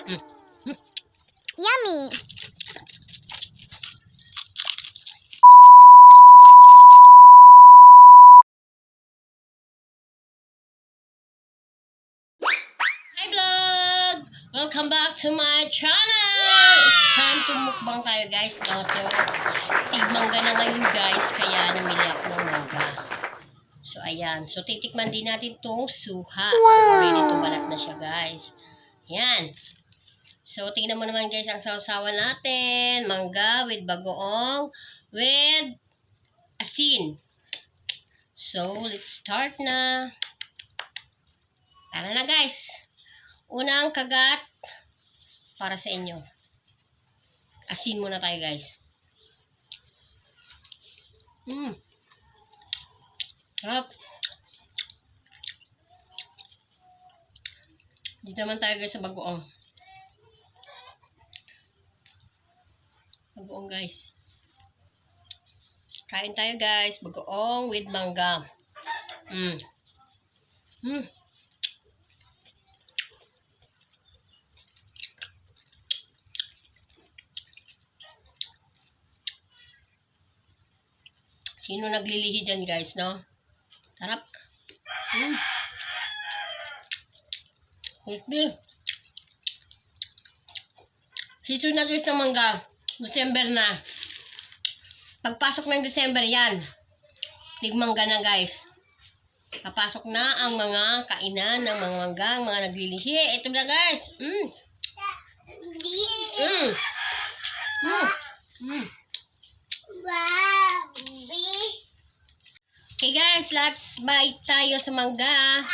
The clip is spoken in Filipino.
Mm. Mm. Yummy. Hi vlog! Welcome back to my channel! It's time to mukbang tayo guys. No? So, tigmangga na ngayon guys. Kaya namili ako ng mangga. So, ayan. So, titikman din natin itong suha. So, ready to balat na siya guys. Ayan. So, tingnan mo naman guys ang sausawan natin. Mangga with bagoong with asin. So, let's start na. Tara na guys. Unang kagat para sa inyo. Asin muna tayo guys. Sarap. Dito naman tayo guys sa bagoong. Bagoong guys. Kain tayo guys. Bagoong with mangga. Sino naglilihi dyan guys, no? Sarap. Crispy. Season na guys ng mangga. December na. Pagpasok ng December yan. Tigmangga na guys. Papasok na ang mga kainan ng mga manggang, mga naglilihi. Ito na guys. Wow. Okay guys, let's bite tayo sa mangga.